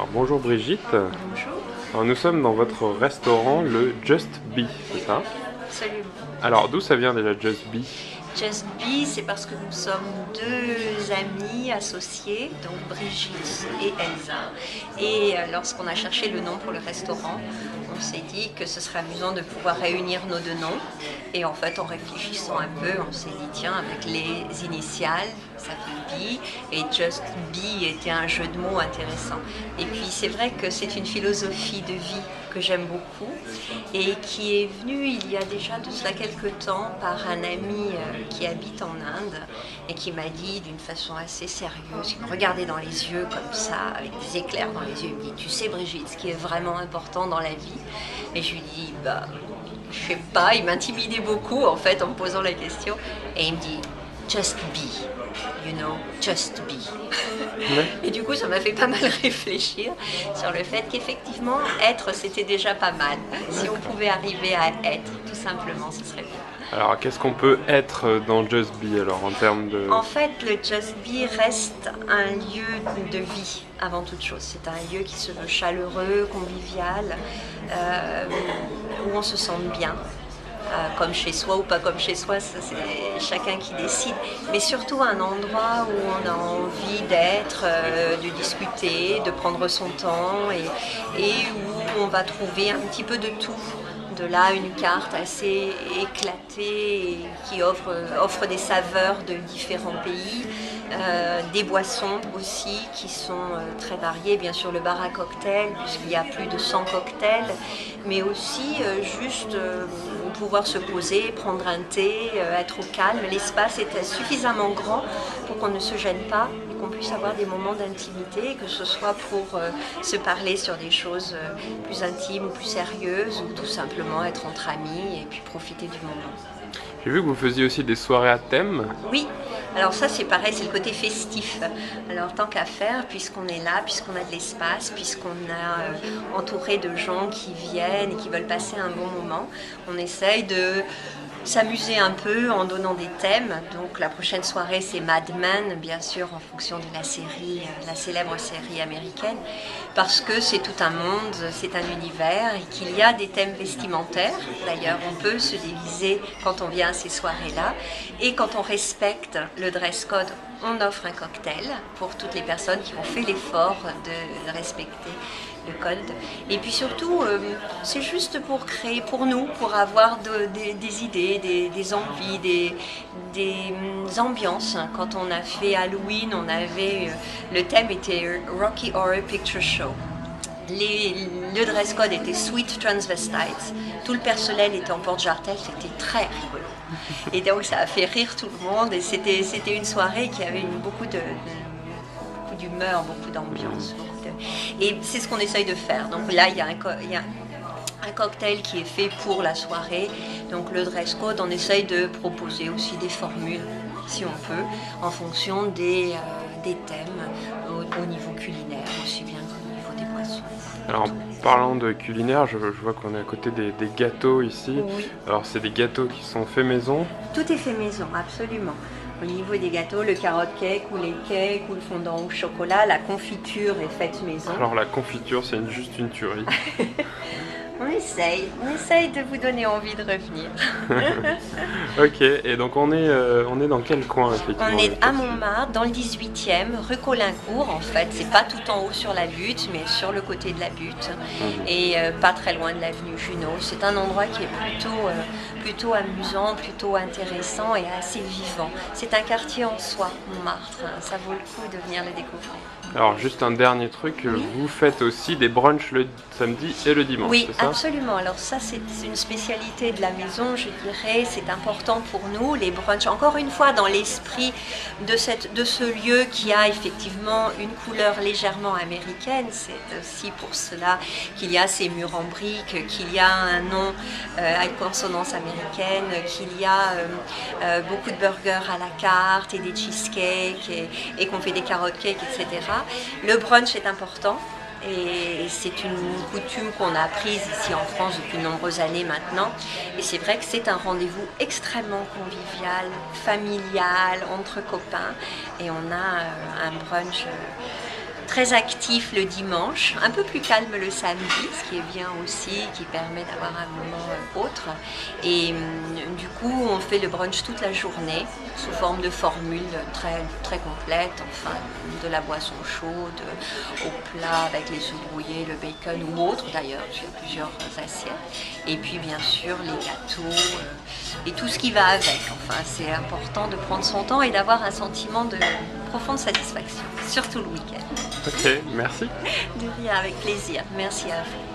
Alors, bonjour Brigitte. Bonjour. Alors, nous sommes dans votre restaurant, le Just Be, c'est ça? Absolument. Alors d'où ça vient déjà Just Be? Just Be, c'est parce que nous sommes deux amies associées, donc Brigitte et Elsa. Et lorsqu'on a cherché le nom pour le restaurant, on s'est dit que ce serait amusant de pouvoir réunir nos deux noms. Et en fait, en réfléchissant un peu, on s'est dit, tiens, avec les initiales, ça fait Be, et Just Be était un jeu de mots intéressant. Et puis c'est vrai que c'est une philosophie de vie que j'aime beaucoup et qui est venue il y a déjà de cela quelques temps par un ami qui habite en Inde et qui m'a dit d'une façon assez sérieuse, il me regardait dans les yeux comme ça, avec des éclairs dans les yeux, il me dit, tu sais Brigitte, ce qui est vraiment important dans la vie? Et je lui dis, bah, je sais pas, il m'intimidait beaucoup en fait en me posant la question et il me dit, just be, you know, just be. Ouais. Et du coup, ça m'a fait pas mal réfléchir sur le fait qu'effectivement, être, c'était déjà pas mal. Si on pouvait arriver à être, tout simplement, ce serait bien. Alors qu'est-ce qu'on peut être dans Just Be alors en termes de... En fait, le Just Be reste un lieu de vie avant toute chose. C'est un lieu qui se veut chaleureux, convivial, où on se sent bien. Comme chez soi ou pas comme chez soi, ça, c'est chacun qui décide. Mais surtout un endroit où on a envie d'être, de discuter, de prendre son temps et où on va trouver un petit peu de tout. De là, une carte assez éclatée et qui offre des saveurs de différents pays, des boissons aussi qui sont très variées, bien sûr le bar à cocktails puisqu'il y a plus de 100 cocktails, mais aussi juste pouvoir se poser, prendre un thé, être au calme. L'espace est suffisamment grand pour qu'on ne se gêne pas et qu'on puisse avoir des moments d'intimité, que ce soit pour se parler sur des choses plus intimes ou plus sérieuses ou tout simplement être entre amis et puis profiter du moment. J'ai vu que vous faisiez aussi des soirées à thème. Oui, alors ça c'est pareil, c'est le côté festif. Alors tant qu'à faire, puisqu'on est là, puisqu'on a de l'espace, puisqu'on a entouré de gens qui viennent et qui veulent passer un bon moment, on essaye de s'amuser un peu en donnant des thèmes. Donc la prochaine soirée c'est Mad Men, bien sûr en fonction de la série, la célèbre série américaine, parce que c'est tout un monde, c'est un univers et qu'il y a des thèmes vestimentaires. D'ailleurs on peut se déguiser quand on vient à ces soirées-là et quand on respecte le dress code, on offre un cocktail pour toutes les personnes qui ont fait l'effort de respecter le code. Et puis surtout, c'est juste pour créer, pour nous, pour avoir des idées, des envies, des ambiances. Quand on a fait Halloween, le thème était Rocky Horror Picture Show. Le dress code était Sweet Transvestites. Tout le personnel était en porte-jartel, c'était très rigolo. Et donc ça a fait rire tout le monde et c'était une soirée qui avait beaucoup d'humeur, beaucoup d'ambiance. Et c'est ce qu'on essaye de faire. Donc là, il y a un cocktail qui est fait pour la soirée. Donc le dress code, on essaye de proposer aussi des formules, si on peut, en fonction des thèmes au niveau culinaire, aussi bien qu'au niveau des boissons. Alors parlant de culinaire, je vois qu'on est à côté des gâteaux ici. Oui. Alors c'est des gâteaux qui sont faits maison. Tout est fait maison, absolument. Au niveau des gâteaux, le carrot cake ou les cakes ou le fondant au chocolat, la confiture est faite maison. Alors la confiture c'est juste une tuerie. On essaye de vous donner envie de revenir. Ok, et donc on est dans quel coin effectivement? On est à Montmartre, dans le 18e, rue Caulaincourt en fait. C'est pas tout en haut sur la butte, mais sur le côté de la butte. Et pas très loin de l'avenue Junot. C'est un endroit qui est plutôt amusant, plutôt intéressant et assez vivant. C'est un quartier en soi, Montmartre. Ça vaut le coup de venir le découvrir. Alors juste un dernier truc, Oui. vous faites aussi des brunchs le samedi et le dimanche, Oui, c'est ça? absolument. Alors ça, c'est une spécialité de la maison, je dirais. C'est important pour nous, les brunchs. Encore une fois, dans l'esprit de ce lieu qui a effectivement une couleur légèrement américaine. C'est aussi pour cela qu'il y a ces murs en briques, qu'il y a un nom avec consonance américaine, qu'il y a beaucoup de burgers à la carte et des cheesecakes et qu'on fait des carrot cakes, etc. Le brunch est important. Et c'est une coutume qu'on a prise ici en France depuis de nombreuses années maintenant. Et c'est vrai que c'est un rendez-vous extrêmement convivial, familial, entre copains. Et on a un brunch très actif le dimanche, un peu plus calme le samedi, ce qui est bien aussi, qui permet d'avoir un moment autre. Et du coup, on fait le brunch toute la journée, sous forme de formule très, très complète, enfin, de la boisson chaude, au plat avec les œufs brouillés, le bacon ou autre d'ailleurs, il y a plusieurs assiettes. Et puis bien sûr les gâteaux et tout ce qui va avec. Enfin, c'est important de prendre son temps et d'avoir un sentiment de profonde satisfaction, surtout le week-end. Ok, merci. De rien, avec plaisir. Merci à vous.